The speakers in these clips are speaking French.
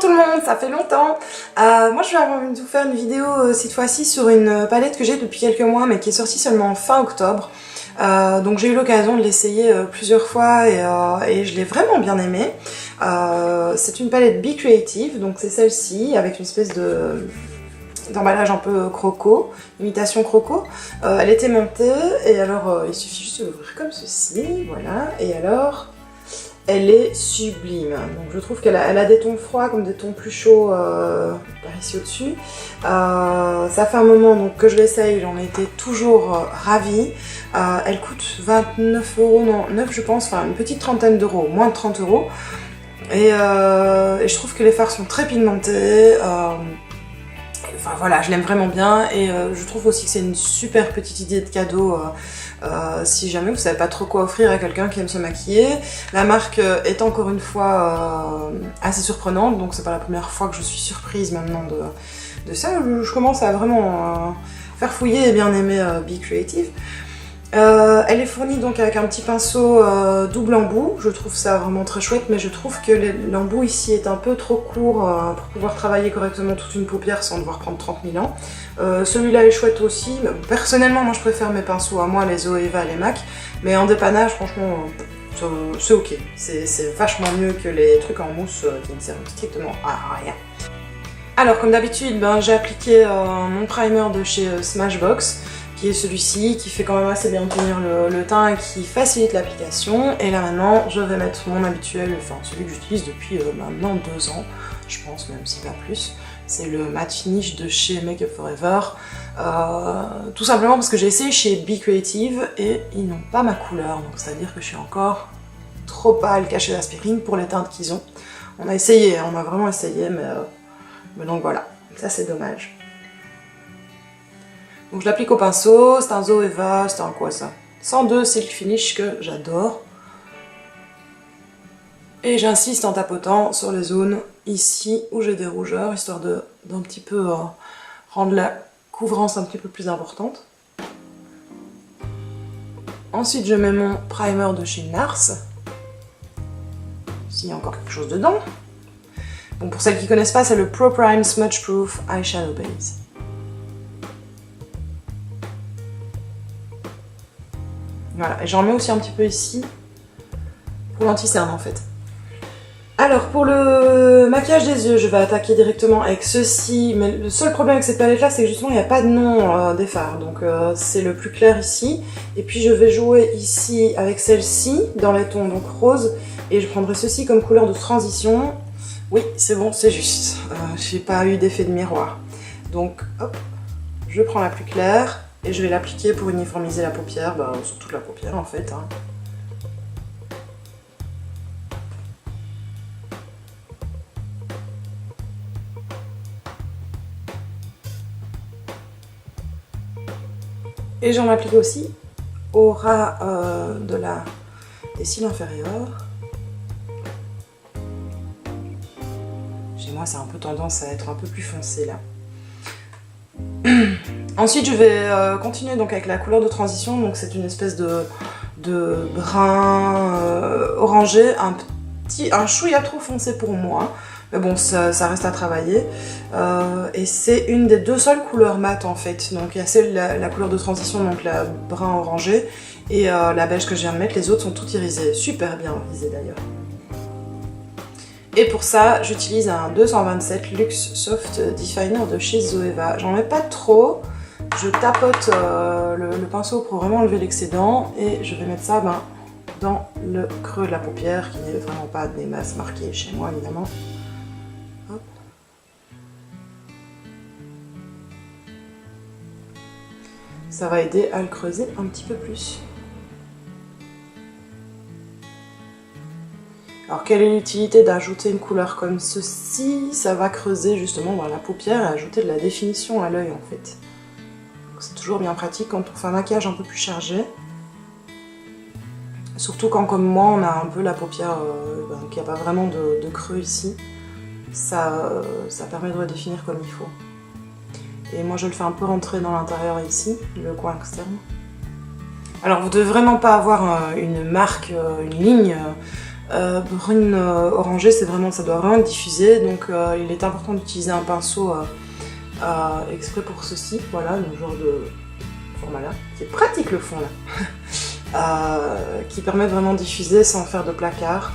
tout le monde, ça fait longtemps. Moi je vais vous faire une vidéo cette fois-ci sur une palette que j'ai depuis quelques mois mais qui est sortie seulement fin octobre. Donc j'ai eu l'occasion de l'essayer plusieurs fois et je l'ai vraiment bien aimée. C'est une palette Be Creative, donc c'est celle-ci avec une espèce d'emballage un peu croco, imitation croco. Elle est aimantée et alors il suffit juste de l'ouvrir comme ceci, voilà, et alors elle est sublime. Donc je trouve qu'elle a des tons froids comme des tons plus chauds par ici au-dessus. Ça fait un moment donc, que je l'essaye, j'en ai été toujours ravie. Elle coûte 29 €, non 9 je pense, enfin une petite trentaine d'euros, moins de 30 €. Et je trouve que les fards sont très pigmentés. Enfin voilà, je l'aime vraiment bien et je trouve aussi que c'est une super petite idée de cadeau si jamais vous savez pas trop quoi offrir à quelqu'un qui aime se maquiller. La marque est encore une fois assez surprenante, donc c'est pas la première fois que je suis surprise maintenant de ça. Je commence à vraiment faire fouiller et bien aimer Be Creative. Elle est fournie donc avec un petit pinceau double embout, je trouve ça vraiment très chouette, mais je trouve que l'embout ici est un peu trop court pour pouvoir travailler correctement toute une paupière sans devoir prendre 30 000 ans. Celui-là est chouette aussi, personnellement moi je préfère mes pinceaux à moi, les Zoeva et les MAC, mais en dépannage franchement c'est ok, c'est vachement mieux que les trucs en mousse qui ne servent strictement à rien. Alors comme d'habitude, j'ai appliqué mon primer de chez Smashbox, qui est celui-ci, qui fait quand même assez bien tenir le teint et qui facilite l'application. Et là maintenant, je vais mettre mon habituel, enfin celui que j'utilise depuis maintenant 2 ans, je pense, même si pas plus. C'est le matte finish de chez Make Up For Ever. Tout simplement parce que j'ai essayé chez Be Creative et ils n'ont pas ma couleur, donc c'est-à-dire que je suis encore trop pâle cachée d'aspirine pour les teintes qu'ils ont. On a essayé, on a vraiment essayé, mais donc voilà, ça c'est dommage. Donc je l'applique au pinceau, c'est un Zoeva, c'est un quoi ça 102 Silk Finish que j'adore. Et j'insiste en tapotant sur les zones ici où j'ai des rougeurs, histoire d'un petit peu rendre la couvrance un petit peu plus importante. Ensuite je mets mon primer de chez NARS, s'il y a encore quelque chose dedans. Bon, pour celles qui ne connaissent pas, c'est le Pro Prime Smudge Proof Eyeshadow Base. Voilà, et j'en mets aussi un petit peu ici, pour l'anti-cerne en fait. Alors pour le maquillage des yeux, je vais attaquer directement avec ceci, mais le seul problème avec cette palette là, c'est que justement il n'y a pas de nom des fards, donc c'est le plus clair ici. Et puis je vais jouer ici avec celle-ci, dans les tons donc rose, et je prendrai ceci comme couleur de transition. Oui, c'est bon, c'est juste, j'ai pas eu d'effet de miroir. Donc hop, je prends la plus claire. Et je vais l'appliquer pour uniformiser la paupière, sur toute la paupière en fait. Et j'en applique aussi au ras des cils inférieurs. Chez moi, c'est un peu tendance à être un peu plus foncé là. Ensuite, je vais continuer donc avec la couleur de transition, donc c'est une espèce de brun orangé, un chouïa trop foncé pour moi, mais bon, ça reste à travailler. Et c'est une des 2 seules couleurs mat en fait, donc il y a la couleur de transition, donc la brun orangé, et la beige que je viens de mettre, les autres sont toutes irisées, super bien irisées d'ailleurs. Et pour ça, j'utilise un 227 Luxe Soft Definer de chez Zoeva. J'en mets pas trop, je tapote le pinceau pour vraiment enlever l'excédent et je vais mettre ça dans le creux de la paupière qui n'est vraiment pas des masses marquées chez moi évidemment. Hop. Ça va aider à le creuser un petit peu plus. Alors quelle est l'utilité d'ajouter une couleur comme ceci? Ça va creuser justement dans la paupière et ajouter de la définition à l'œil en fait. C'est toujours bien pratique quand on fait un maquillage un peu plus chargé. Surtout quand comme moi on a un peu la paupière qui n'a pas vraiment de creux ici. Ça permet de redéfinir comme il faut. Et moi je le fais un peu rentrer dans l'intérieur ici, le coin externe. Alors vous ne devez vraiment pas avoir une marque, une ligne brune orangée, c'est vraiment, ça doit vraiment diffuser, donc il est important d'utiliser un pinceau exprès pour ceci, voilà, le genre de format là. C'est pratique le fond là, qui permet vraiment de diffuser sans faire de placard.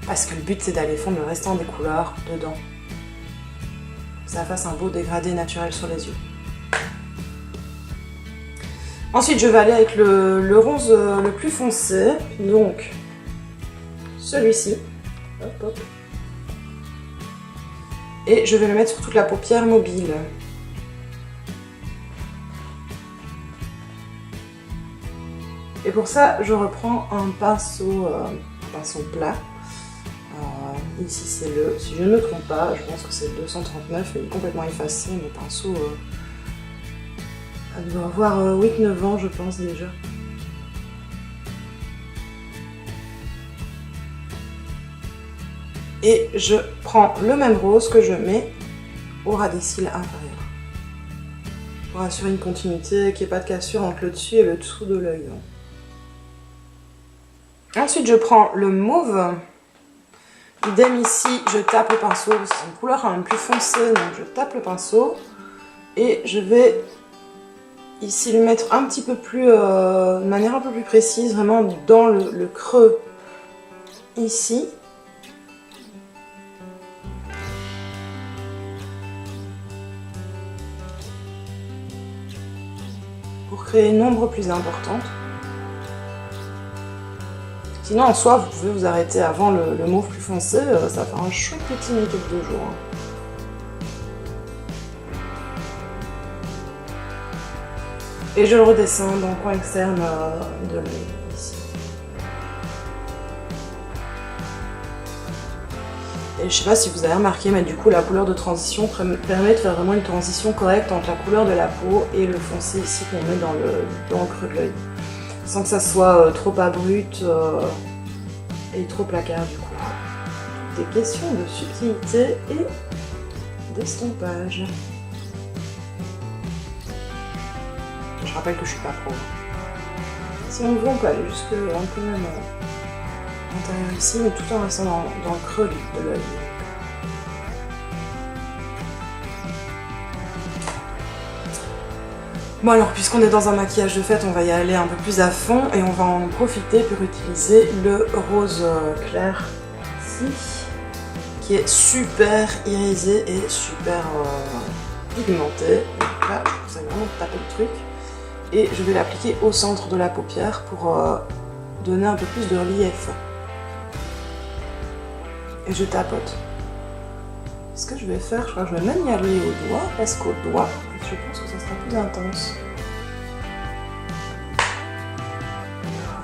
Parce que le but c'est d'aller fondre le restant des couleurs dedans. Que ça fasse un beau dégradé naturel sur les yeux. Ensuite je vais aller avec le rose le plus foncé, donc celui-ci. Hop, hop. Et je vais le mettre sur toute la paupière mobile. Et pour ça je reprends un pinceau plat. Ici c'est le, si je ne me trompe pas, je pense que c'est le 239, il est complètement effacé, mon pinceau doit avoir 8-9 ans je pense déjà. Et je prends le même rose que je mets au ras des cils inférieurs. Pour assurer une continuité, qu'il n'y ait pas de cassure entre le dessus et le dessous de l'œil. Ensuite je prends le mauve. Idem ici, je tape le pinceau, parce que c'est une couleur quand même plus foncée, donc je tape le pinceau. Et je vais ici le mettre un petit peu plus, de manière un peu plus précise, vraiment dans le creux, ici. Pour créer une ombre plus importante. Sinon, en soi, vous pouvez vous arrêter avant le mauve plus foncé, ça fait un chouette petit make-up de jour. Et je le redescends dans le coin externe de l'œil, ici. Et je sais pas si vous avez remarqué, mais du coup, la couleur de transition permet de faire vraiment une transition correcte entre la couleur de la peau et le foncé ici qu'on met dans le creux de l'œil. Sans que ça soit trop abrupte et trop placard du coup. Des questions de subtilité et d'estompage. Je rappelle que je suis pas pro. Si on veut, on peut aller jusque un peu même à l'intérieur ici, mais tout en restant dans le creux de l'œil. Bon alors, puisqu'on est dans un maquillage de fête, on va y aller un peu plus à fond et on va en profiter pour utiliser le rose clair ici, qui est super irisé et super pigmenté. Donc là, je vous ai vraiment tapé le truc. Et je vais l'appliquer au centre de la paupière pour donner un peu plus de relief. Et je tapote. Ce que je vais faire, je crois que je vais même y aller au doigt, parce qu'au doigt, je pense que ça sera plus intense.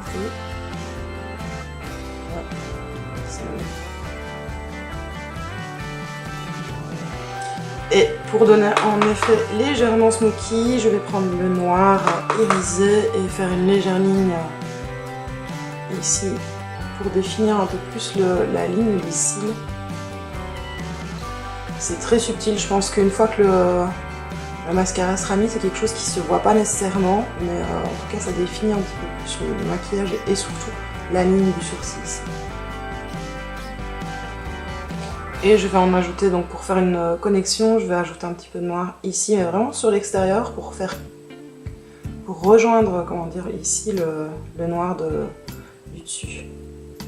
Ok. Ouais, c'est mieux. Et pour donner un effet légèrement smoky, je vais prendre le noir irisé et faire une légère ligne ici pour définir un peu plus la ligne des cils. C'est très subtil, je pense qu'une fois que le mascara sera mis, c'est quelque chose qui se voit pas nécessairement, mais en tout cas ça définit un petit peu plus le maquillage et surtout la ligne du sourcil ici. Et je vais en ajouter, donc pour faire une connexion, je vais ajouter un petit peu de noir ici, mais vraiment sur l'extérieur pour rejoindre, comment dire, ici le noir du dessus.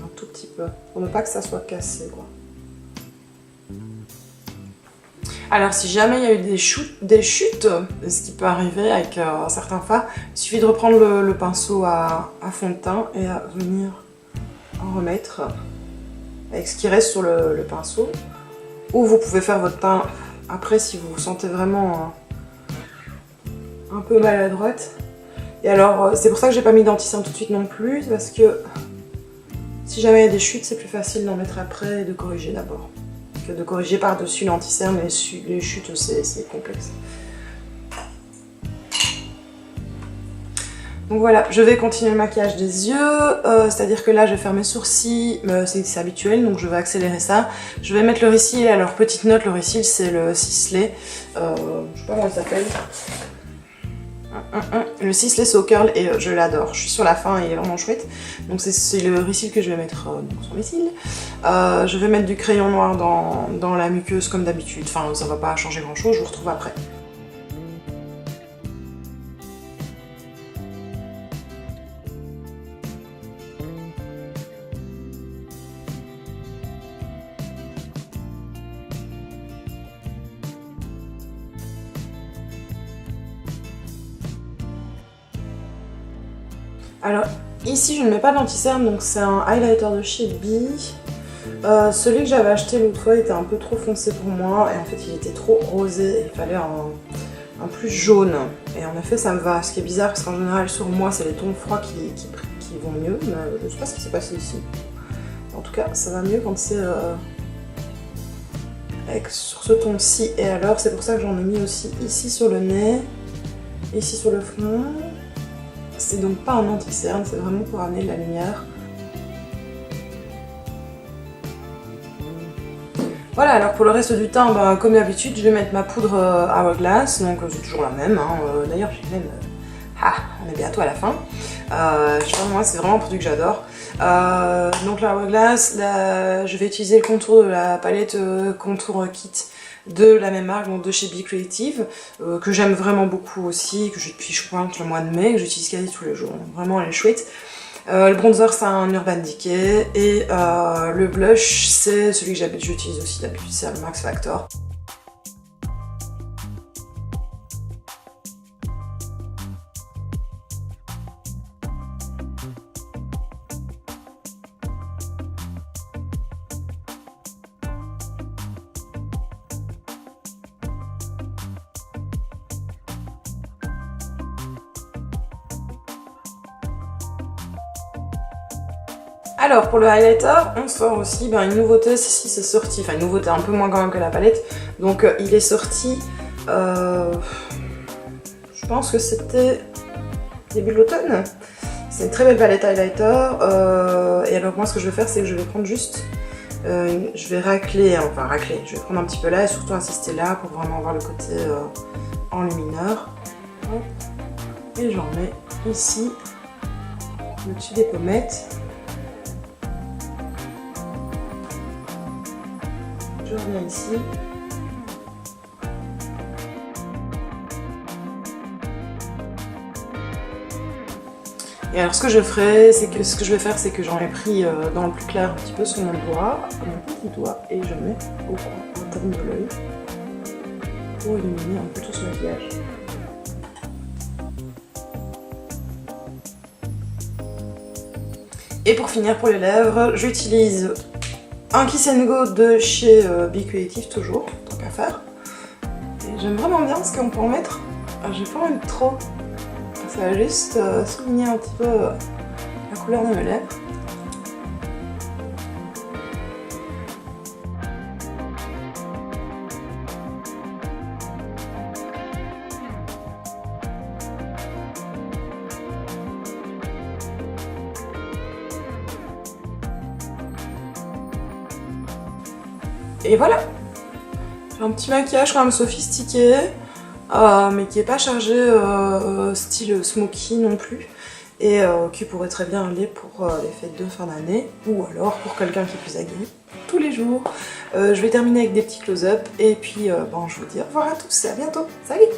Un tout petit peu, pour ne pas que ça soit cassé, quoi. Alors si jamais il y a eu des chutes, ce qui peut arriver avec certains fards, il suffit de reprendre le pinceau à fond de teint et à venir en remettre avec ce qui reste sur le pinceau. Ou vous pouvez faire votre teint après si vous vous sentez vraiment un peu maladroite. Et alors c'est pour ça que j'ai pas mis d'anti-cerne tout de suite non plus, parce que si jamais il y a des chutes, c'est plus facile d'en mettre après et de corriger d'abord. Que de corriger par-dessus l'anti-cerne, les chutes c'est complexe. Donc voilà, je vais continuer le maquillage des yeux, c'est-à-dire que là je vais faire mes sourcils, c'est habituel, donc je vais accélérer ça. Je vais mettre le Ricyl, alors petite note, le Ricyl c'est le Sisley, je sais pas comment il s'appelle. Ah, Le Sisley So Curl et je l'adore. Je suis sur la fin et il est vraiment chouette. Donc c'est le reseal que je vais mettre donc sur mes cils. Je vais mettre du crayon noir dans la muqueuse comme d'habitude. Enfin, ça va pas changer grand chose, je vous retrouve après. Alors ici je ne mets pas d'anti-cerne, donc c'est un highlighter de chez B. Celui que j'avais acheté l'autre fois était un peu trop foncé pour moi et en fait il était trop rosé et il fallait un plus jaune. Et en effet ça me va, ce qui est bizarre parce qu'en général sur moi c'est les tons froids qui vont mieux, mais je sais pas ce qui s'est passé ici. En tout cas ça va mieux quand c'est sur ce ton-ci. Et alors c'est pour ça que j'en ai mis aussi ici sur le nez, ici sur le front. C'est donc pas un anti-cerne, c'est vraiment pour amener de la lumière. Voilà, alors pour le reste du teint, bah, comme d'habitude, je vais mettre ma poudre Hourglass, donc c'est toujours la même. Hein. D'ailleurs, j'ai même... on est bientôt à la fin. Je sais pas, moi, c'est vraiment un produit que j'adore. Donc la Hourglass, je vais utiliser le contour de la palette Contour Kit de la même marque, donc de chez Be Creative, que j'aime vraiment beaucoup aussi, que j'ai depuis je pense le mois de mai, que j'utilise quasi tous les jours, donc vraiment elle est chouette. Le bronzer c'est un Urban Decay et le blush c'est celui que j'utilise aussi d'habitude, c'est le Max Factor. Alors pour le highlighter, on sort aussi une nouveauté, c'est sorti, enfin une nouveauté un peu moins quand même que la palette, donc il est sorti, je pense que c'était début de l'automne. C'est une très belle palette highlighter, et alors moi ce que je vais faire c'est que je vais prendre juste, je vais racler, je vais prendre un petit peu là et surtout insister là pour vraiment avoir le côté enlumineur. Et j'en mets ici, au-dessus des pommettes. Je reviens ici. Et alors ce que je ferai, c'est que j'en ai pris dans le plus clair un petit peu sur mon doigt, mon petit doigt, et je mets au coin interne de l'œil pour illuminer un peu tout ce maquillage. Et pour finir pour les lèvres, j'utilise un Kiss & Go de chez Be Creative toujours, tant qu'à faire. Et j'aime vraiment bien ce qu'on peut en mettre. J'ai pas envie de trop. Ça va juste souligner un petit peu la couleur de mes lèvres. Et voilà, j'ai un petit maquillage quand même sophistiqué, mais qui n'est pas chargé style smoky non plus, et qui pourrait très bien aller pour les fêtes de fin d'année, ou alors pour quelqu'un qui est plus aguerri tous les jours. Je vais terminer avec des petits close-up, et puis je vous dis au revoir à tous et à bientôt, salut!